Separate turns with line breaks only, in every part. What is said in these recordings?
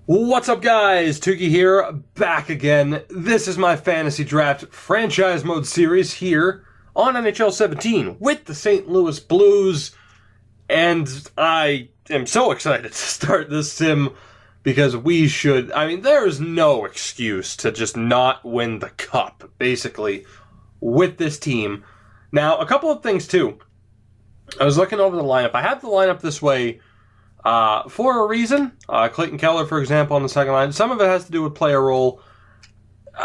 What's up, guys? Tukey here, back again. This is my Fantasy Draft Franchise Mode series here on NHL 17 with the St. Louis Blues. And I am so excited to start this sim because there is no excuse to just not win the cup, basically, with this team. Now, a couple of things, too. I was looking over the lineup. I have the lineup this way for a reason. Clayton Keller, for example, on the second line. Some of it has to do with player role.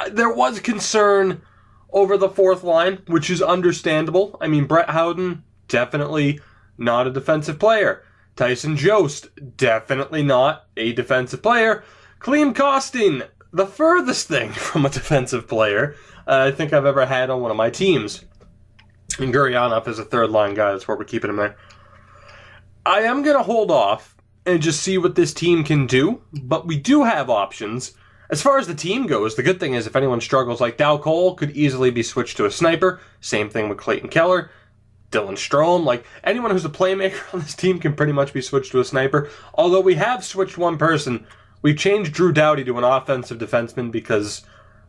There was concern over the fourth line, which is understandable. I mean, Brett Howden, definitely not a defensive player. Tyson Jost, definitely not a defensive player. Klim Kostin, the furthest thing from a defensive player I think I've ever had on one of my teams. And Guryanov is a third line guy. That's where we're keeping him there. I am going to hold off and just see what this team can do, but we do have options. As far as the team goes, the good thing is if anyone struggles, like Dow Cole could easily be switched to a sniper. Same thing with Clayton Keller, Dylan Strome. Like, anyone who's a playmaker on this team can pretty much be switched to a sniper. Although we have switched one person. We've changed Drew Doughty to an offensive defenseman because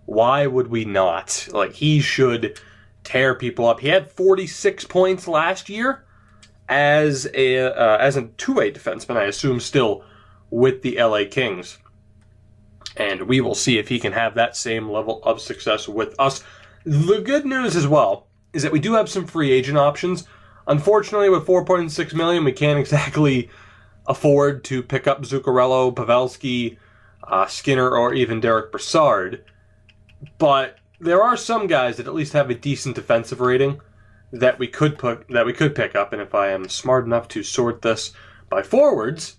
why would we not? Like, he should tear people up. He had 46 points last year as a two-way defenseman, I assume, still with the LA Kings. And we will see if he can have that same level of success with us. The good news as well is that we do have some free agent options. Unfortunately, with $4.6 million, we can't exactly afford to pick up Zuccarello, Pavelski, Skinner, or even Derek Brassard. But there are some guys that at least have a decent defensive rating that we could pick up, and if I am smart enough to sort this by forwards,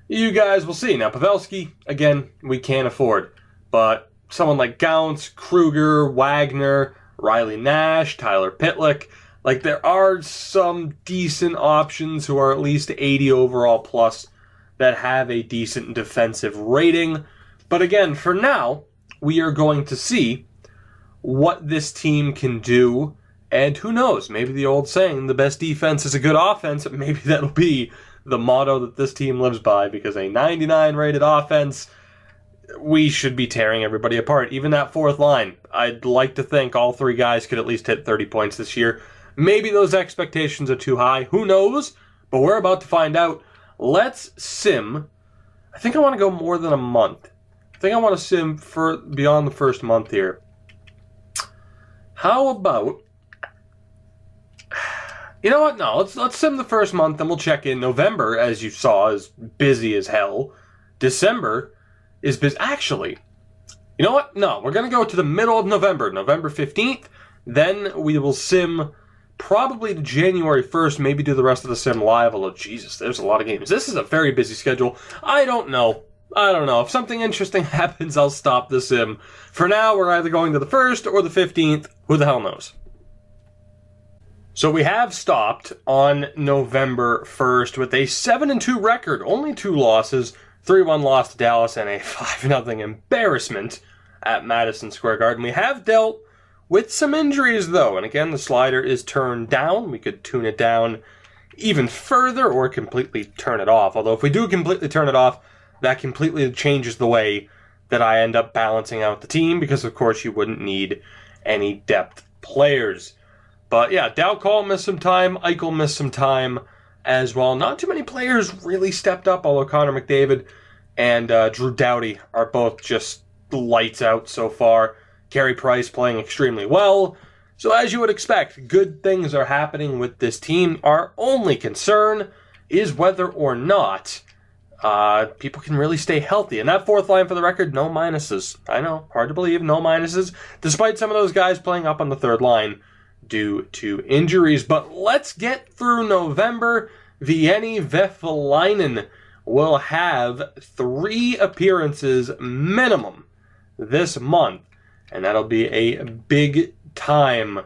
you guys will see. Now, Pavelski, again, we can't afford, but someone like Gauntz, Kruger, Wagner, Riley Nash, Tyler Pitlick, like, there are some decent options who are at least 80 overall plus that have a decent defensive rating. But again, for now, we are going to see what this team can do. And who knows, maybe the old saying, the best defense is a good offense, maybe that'll be the motto that this team lives by, because a 99 rated offense, we should be tearing everybody apart. Even that fourth line, I'd like to think all three guys could at least hit 30 points this year. Maybe those expectations are too high, who knows, but we're about to find out. Let's sim. I think I want to go more than a month. I think I want to sim for beyond the first month here. How about... You know what? No, let's sim the first month, and we'll check in. November, as you saw, is busy as hell. December is busy. Actually, you know what? No, we're going to go to the middle of November, November 15th. Then we will sim probably to January 1st, maybe do the rest of the sim live. Although, Jesus, there's a lot of games. This is a very busy schedule. I don't know. If something interesting happens, I'll stop the sim. For now, we're either going to the 1st or the 15th. Who the hell knows? So we have stopped on November 1st with a 7-2 record, only 2 losses, 3-1 loss to Dallas, and a 5-0 embarrassment at Madison Square Garden. We have dealt with some injuries, though, and again, the slider is turned down. We could tune it down even further or completely turn it off, although if we do completely turn it off, that completely changes the way that I end up balancing out the team, because, of course, you wouldn't need any depth players. But yeah, Dow Cole missed some time. Eichel missed some time as well. Not too many players really stepped up, although Connor McDavid and Drew Doughty are both just lights out so far. Carey Price playing extremely well. So as you would expect, good things are happening with this team. Our only concern is whether or not people can really stay healthy. And that fourth line, for the record, no minuses. I know, hard to believe, no minuses. Despite some of those guys playing up on the third line due to injuries. But let's get through November. Vienni Vehviläinen will have 3 appearances minimum this month, and that'll be a big time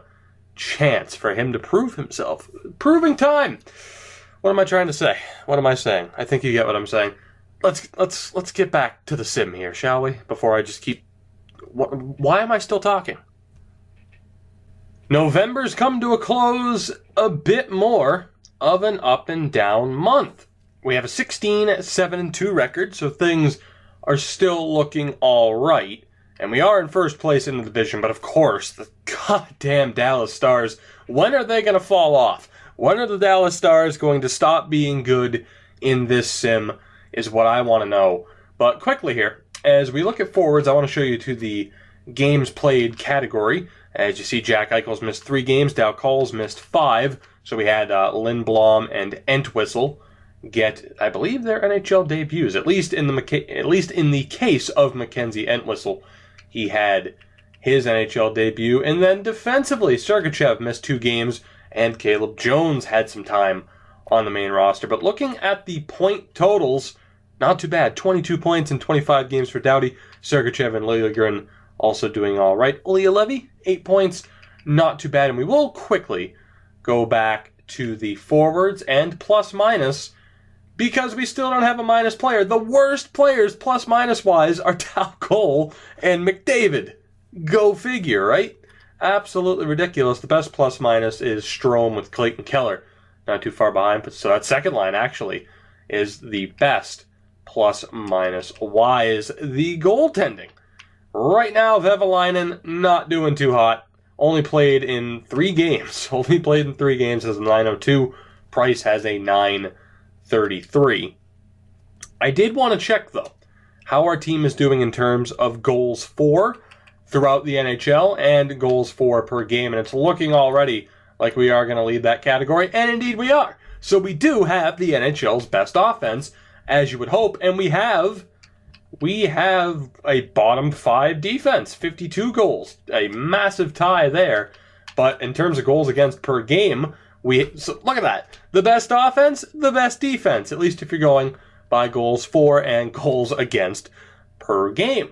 chance for him to prove himself. Proving time. What am I trying to say? What am I saying? I think you get what I'm saying. Let's get back to the sim here, shall we? Before I just keep... Why am I still talking? November's come to a close, a bit more of an up and down month. We have a 16-7-2 record, so things are still looking all right. And we are in first place in the division, but of course, the goddamn Dallas Stars, when are they going to fall off? When are the Dallas Stars going to stop being good in this sim is what I want to know. But quickly here, as we look at forwards, I want to show you to the games played category. As you see, Jack Eichel's missed 3 games, Dow Cole's missed 5. So we had Lindblom and Entwistle get, I believe, their NHL debuts, at least in the case of Mackenzie Entwistle. He had his NHL debut, and then defensively, Sergachev missed 2 games, and Caleb Jones had some time on the main roster. But looking at the point totals, not too bad. 22 points in 25 games for Doughty. Sergachev and Liljegren also doing all right. Ilya Levy, 8 points, not too bad. And we will quickly go back to the forwards and plus-minus, because we still don't have a minus player. The worst players plus-minus wise are Dow Cole and McDavid. Go figure, right? Absolutely ridiculous. The best plus-minus is Strome with Clayton Keller. Not too far behind, but so that second line actually is the best plus-minus wise. The goaltending. Right now, Vehvilainen not doing too hot. Only played in 3 games. Only played in 3 games as a 902. Price has a 933. I did want to check, though, how our team is doing in terms of goals for throughout the NHL and goals for per game. And it's looking already like we are going to lead that category. And indeed we are. So we do have the NHL's best offense, as you would hope. And we have a bottom 5 defense, 52 goals, a massive tie there. But in terms of goals against per game, so look at that. The best offense, the best defense, at least if you're going by goals for and goals against per game.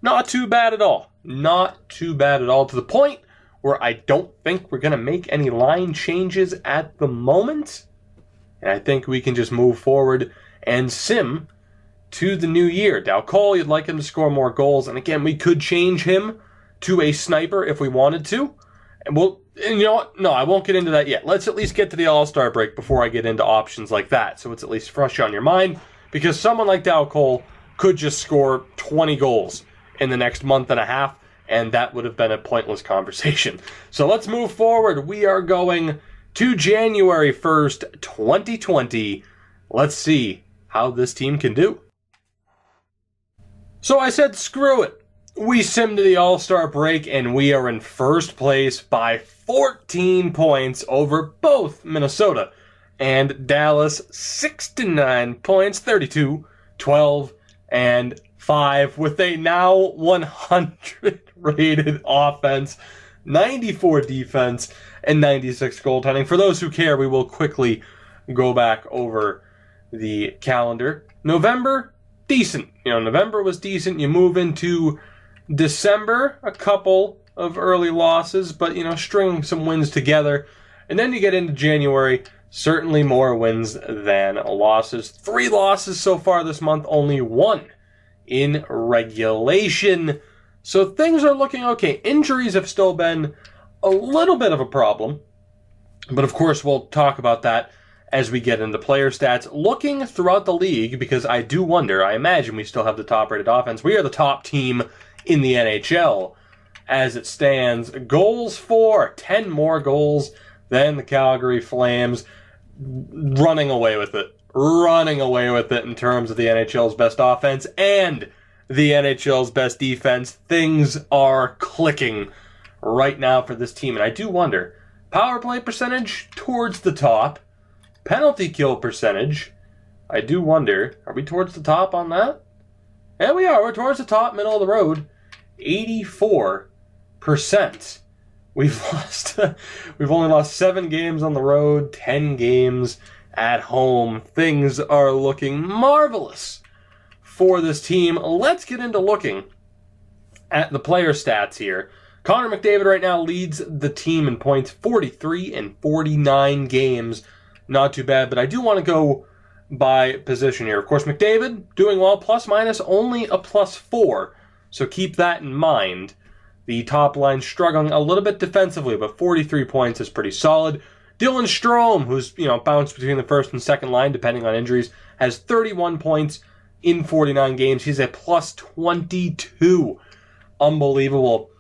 Not too bad at all. Not too bad at all, to the point where I don't think we're going to make any line changes at the moment. And I think we can just move forward and sim to the new year. Dow Cole, you'd like him to score more goals. And again, we could change him to a sniper if we wanted to. And you know what? No, I won't get into that yet. Let's at least get to the All-Star break before I get into options like that. So it's at least fresh on your mind. Because someone like Dow Cole could just score 20 goals in the next month and a half. And that would have been a pointless conversation. So let's move forward. We are going to January 1st, 2020. Let's see how this team can do. So I said, screw it. We simmed to the All-Star break, and we are in first place by 14 points over both Minnesota and Dallas. 69 points, 32, 12, and 5, with a now 100 rated offense, 94 defense, and 96 goaltending. For those who care, we will quickly go back over the calendar. November, decent. November was decent. You move into December, a couple of early losses, but, stringing some wins together. And then you get into January, certainly more wins than losses. 3 losses so far this month, only 1 in regulation. So things are looking okay. Injuries have still been a little bit of a problem, but of course we'll talk about that as we get into player stats. Looking throughout the league, because I do wonder, I imagine we still have the top-rated offense. We are the top team in the NHL as it stands. Goals for, 10 more goals than the Calgary Flames. Running away with it in terms of the NHL's best offense and the NHL's best defense. Things are clicking right now for this team. And I do wonder, power play percentage towards the top. Penalty kill percentage, I do wonder, are we towards the top on that? Yeah, we are. We're towards the top, middle of the road. 84%. We've only lost 7 games on the road, 10 games at home. Things are looking marvelous for this team. Let's get into looking at the player stats here. Connor McDavid right now leads the team in points, 43 in 49 games. Not too bad, but I do want to go by position here. Of course, McDavid doing well, plus-minus only a +4, so keep that in mind. The top line struggling a little bit defensively, but 43 points is pretty solid. Dylan Strome, who's bounced between the first and second line depending on injuries, has 31 points, in 49 games. He's a plus 22. Unbelievable.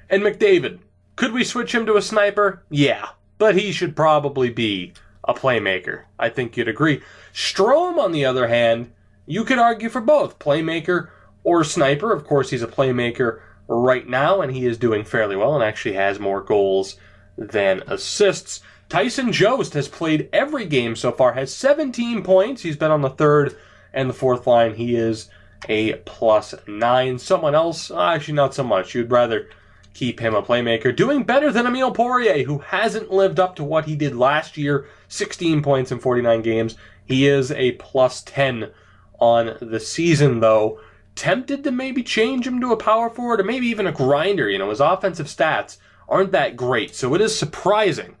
And McDavid, could we switch him to a sniper? Yeah, but he should probably be a playmaker. I think you'd agree. Strome, on the other hand, you could argue for both, playmaker or sniper. Of course, he's a playmaker right now, and he is doing fairly well and actually has more goals than assists. Tyson Jost has played every game so far, has 17 points. He's been on the third and the fourth line. He is a plus 9. Someone else, actually not so much. You'd rather keep him a playmaker. Doing better than Emile Poirier, who hasn't lived up to what he did last year. 16 points in 49 games. He is a plus 10 on the season, though. Tempted to maybe change him to a power forward or maybe even a grinder. You know, his offensive stats aren't that great. So it is surprising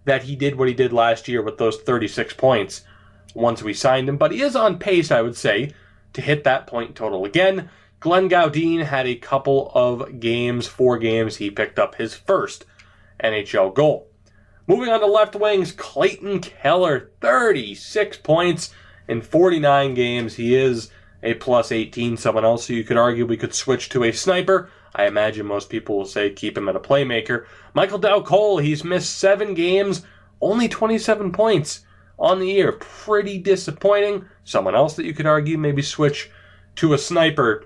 that he did what he did last year with those 36 points once we signed him. But he is on pace, I would say, to hit that point total again. Glenn Gaudin had a couple of games, 4 games. He picked up his first NHL goal. Moving on to left wings, Clayton Keller, 36 points in 49 games. He is a plus 18. Someone else who you could argue we could switch to a sniper. I imagine most people will say keep him at a playmaker. Michael Dow Cole, he's missed 7 games, only 27 points on the year. Pretty disappointing. Someone else that you could argue maybe switch to a sniper.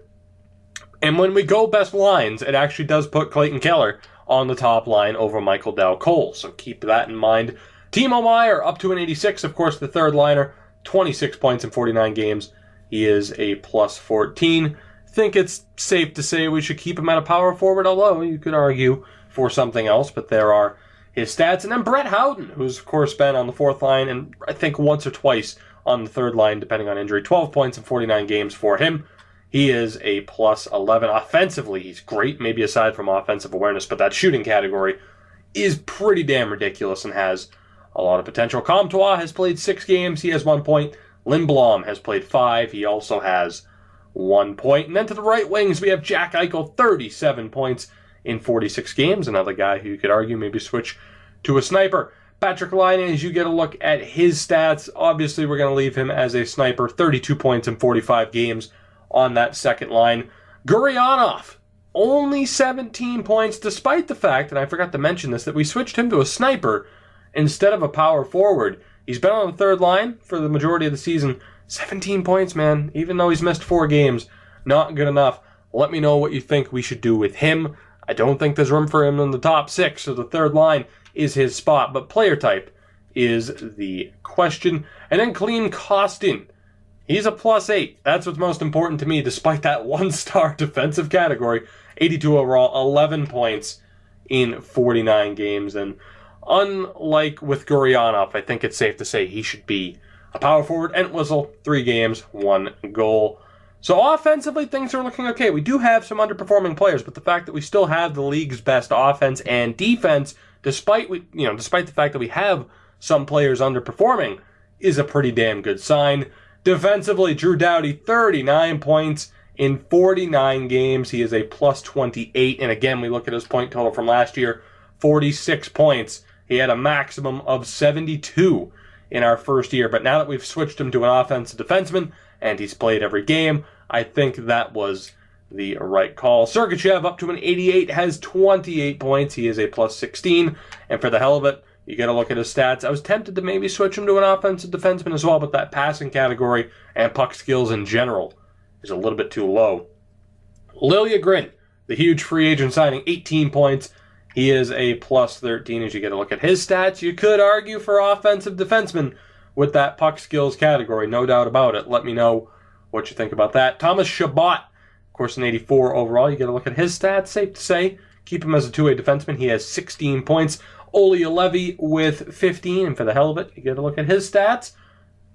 And when we go best lines, it actually does put Clayton Keller on the top line over Michael Dow Cole. So keep that in mind. Timo Meier up to an 86. Of course, the third liner, 26 points in 49 games. He is a plus 14. Think it's safe to say we should keep him at a power forward, although you could argue for something else, but there are his stats. And then Brett Howden, who's of course been on the fourth line and I think once or twice on the third line, depending on injury. 12 points in 49 games for him. He is a plus 11. Offensively, he's great, maybe aside from offensive awareness, but that shooting category is pretty damn ridiculous and has a lot of potential. Comtois has played 6 games. He has 1 point. Lindblom has played 5. He also has 1 point. And then to the right wings, we have Jack Eichel, 37 points in 46 games. Another guy who you could argue maybe switch to a sniper. Patrick Laine, as you get a look at his stats, obviously we're going to leave him as a sniper. 32 points in 45 games on that second line. Gurionov, only 17 points, despite the fact, and I forgot to mention this, that we switched him to a sniper instead of a power forward. He's been on the third line for the majority of the season. 17 points, man, even though he's missed 4 games. Not good enough. Let me know what you think we should do with him. I don't think there's room for him in the top 6, so the third line is his spot, but player type is the question. And then Klim Kostin. He's a plus 8. That's what's most important to me, despite that 1-star defensive category. 82 overall, 11 points in 49 games. And unlike with Gurionov, I think it's safe to say he should be a power forward. Entwistle, 3 games, 1 goal. So offensively, things are looking okay. We do have some underperforming players, but the fact that we still have the league's best offense and defense, despite the fact that we have some players underperforming, is a pretty damn good sign. Defensively, Drew Doughty, 39 points in 49 games. He is a plus 28. And again, we look at his point total from last year, 46 points. He had a maximum of 72 in our first year. But now that we've switched him to an offensive defenseman, and he's played every game, I think that was the right call. Sergachev, up to an 88, has 28 points. He is a plus 16. And for the hell of it, you got to look at his stats. I was tempted to maybe switch him to an offensive defenseman as well, but that passing category and puck skills in general is a little bit too low. Liljegren, the huge free agent signing, 18 points. He is a plus 13 as you get to look at his stats. You could argue for offensive defenseman with that puck skills category, no doubt about it. Let me know what you think about that. Thomas Chabot, of course, an 84 overall. You get to look at his stats. Safe to say, keep him as a two-way defenseman. He has 16 points. Oli Levy with 15, and for the hell of it, you get to look at his stats.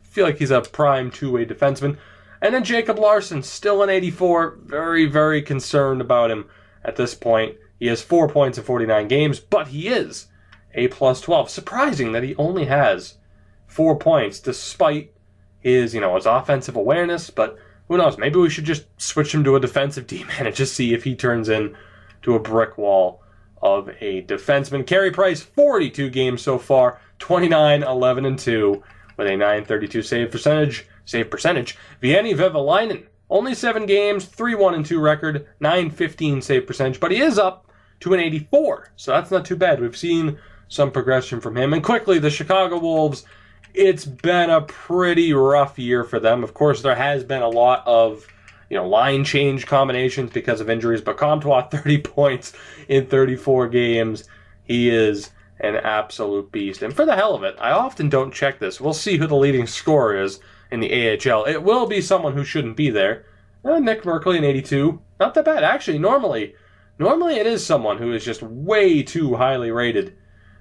Feel like he's a prime two-way defenseman. And then Jacob Larson, still an 84. Very, very concerned about him at this point. He has 4 points in 49 games, but he is a plus 12. Surprising that he only has 4 points, despite his offensive awareness. But who knows? Maybe we should just switch him to a defensive D-man and just see if he turns into a brick wall of a defenseman. Carey Price, 42 games so far, 29, 11, and 2, with a .932 save percentage. save percentage. Vieni Vevalainen, only 7 games, 3-1-2 record, .915 save percentage, but he is up to an 84, so that's not too bad. We've seen some progression from him. And quickly, the Chicago Wolves, it's been a pretty rough year for them. Of course, there has been a lot of line change combinations because of injuries, but Comtois, 30 points in 34 games. He is an absolute beast. And for the hell of it, I often don't check this. We'll see who the leading scorer is in the AHL. It will be someone who shouldn't be there. Nick Merkley, an 82. Not that bad. Actually, normally it is someone who is just way too highly rated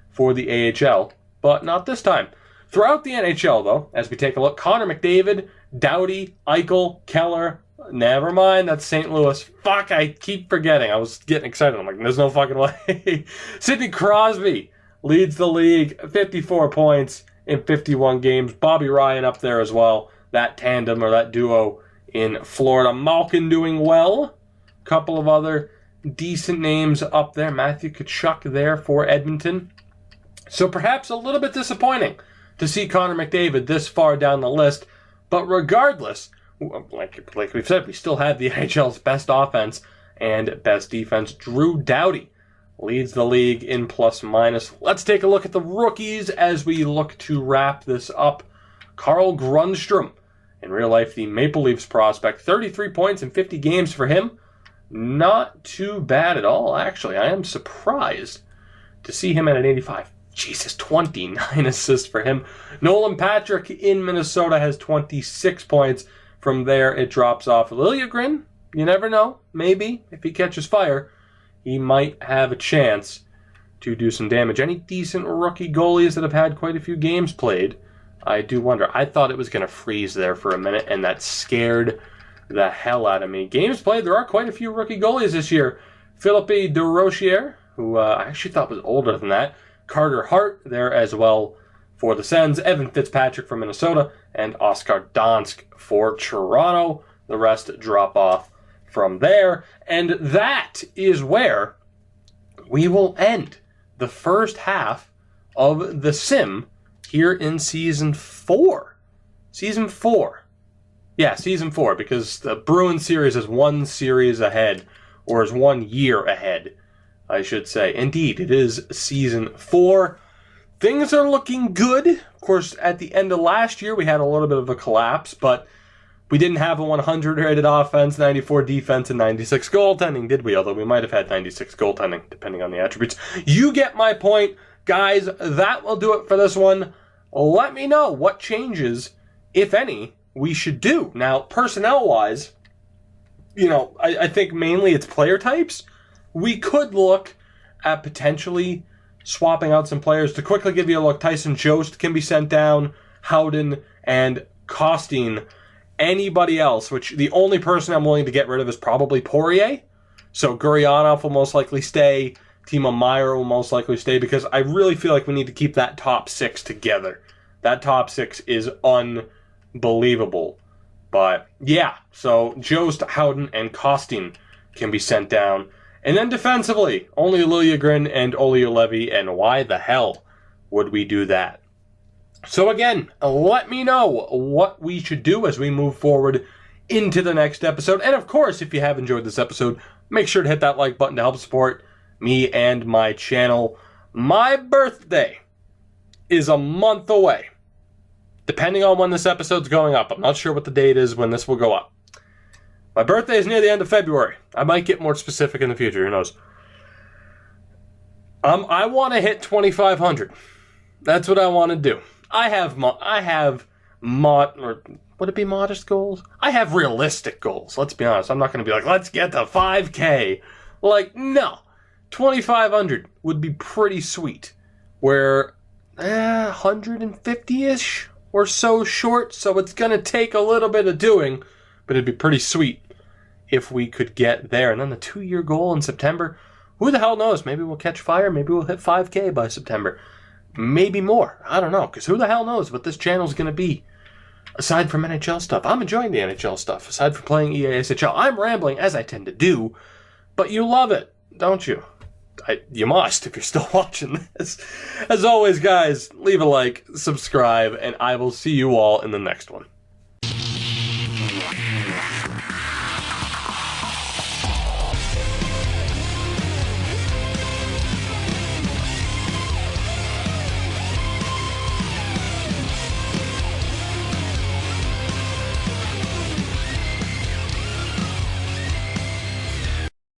for the AHL, but not this time. Throughout the NHL, though, as we take a look, Connor McDavid, Doughty, Eichel, Keller. Never mind, that's St. Louis. Fuck, I keep forgetting. I was getting excited. I'm like, there's no fucking way. Sidney Crosby leads the league, 54 points in 51 games. Bobby Ryan up there as well. That tandem or that duo in Florida. Malkin doing well. Couple of other decent names up there. Matthew Tkachuk there for Edmonton. So perhaps a little bit disappointing to see Connor McDavid this far down the list. But regardless, like we've said, we still have the NHL's best offense and best defense. Drew Doughty leads the league in plus minus. Let's take a look at the rookies as we look to wrap this up. Carl Grundstrom, in real life, the Maple Leafs prospect. 33 points in 50 games for him. Not too bad at all, actually. I am surprised to see him at an 85. Jesus, 29 assists for him. Nolan Patrick in Minnesota has 26 points. From there, it drops off. Liljegren, you never know. Maybe, if he catches fire, he might have a chance to do some damage. Any decent rookie goalies that have had quite a few games played? I do wonder. I thought it was going to freeze there for a minute, and that scared the hell out of me. Games played, there are quite a few rookie goalies this year. Philippe Durocher, who I actually thought was older than that. Carter Hart there as well for the Sens. Evan Fitzpatrick from Minnesota. And Oscar Dansk for Toronto. The rest drop off from there. And that is where we will end the first half of the Sim here in Season 4. Season 4. Yeah, Season 4, because the Bruins series is 1 series ahead, or is 1 year ahead, I should say. Indeed, it is Season 4. Things are looking good. Of course, at the end of last year, we had a little bit of a collapse, but we didn't have a 100 rated offense, 94 defense, and 96 goaltending, did we? Although we might have had 96 goaltending, depending on the attributes. You get my point. Guys, that will do it for this one. Let me know what changes, if any, we should do. Now, personnel-wise, I think mainly it's player types. We could look at potentially swapping out some players. To quickly give you a look, Tyson Jost can be sent down, Howden, and Costin. Anybody else, which the only person I'm willing to get rid of is probably Poirier. So Gurionov will most likely stay. Timo Meier will most likely stay, because I really feel like we need to keep that top 6 together. That top 6 is unbelievable. But yeah, so Jost, Howden, and Costin can be sent down. And then defensively, only Liljegren and Olli Juolevi, and why the hell would we do that? So again, let me know what we should do as we move forward into the next episode. And of course, if you have enjoyed this episode, make sure to hit that like button to help support me and my channel. My birthday is a month away, depending on when this episode's going up. I'm not sure what the date is when this will go up. My birthday is near the end of February. I might get more specific in the future. Who knows? I want to hit 2,500. That's what I want to do. I have or would it be modest goals? I have realistic goals. Let's be honest. I'm not going to be like, let's get to 5K. Like, no. 2,500 would be pretty sweet. We're 150-ish or so short, so it's going to take a little bit of doing, but it'd be pretty sweet if we could get there. And then the 2-year goal in September, who the hell knows? Maybe we'll catch fire. Maybe we'll hit 5K by September. Maybe more. I don't know, because who the hell knows what this channel's going to be aside from NHL stuff. I'm enjoying the NHL stuff, aside from playing EASHL. I'm rambling, as I tend to do, but you love it, don't you? You must, if you're still watching this. As always, guys, leave a like, subscribe, and I will see you all in the next one.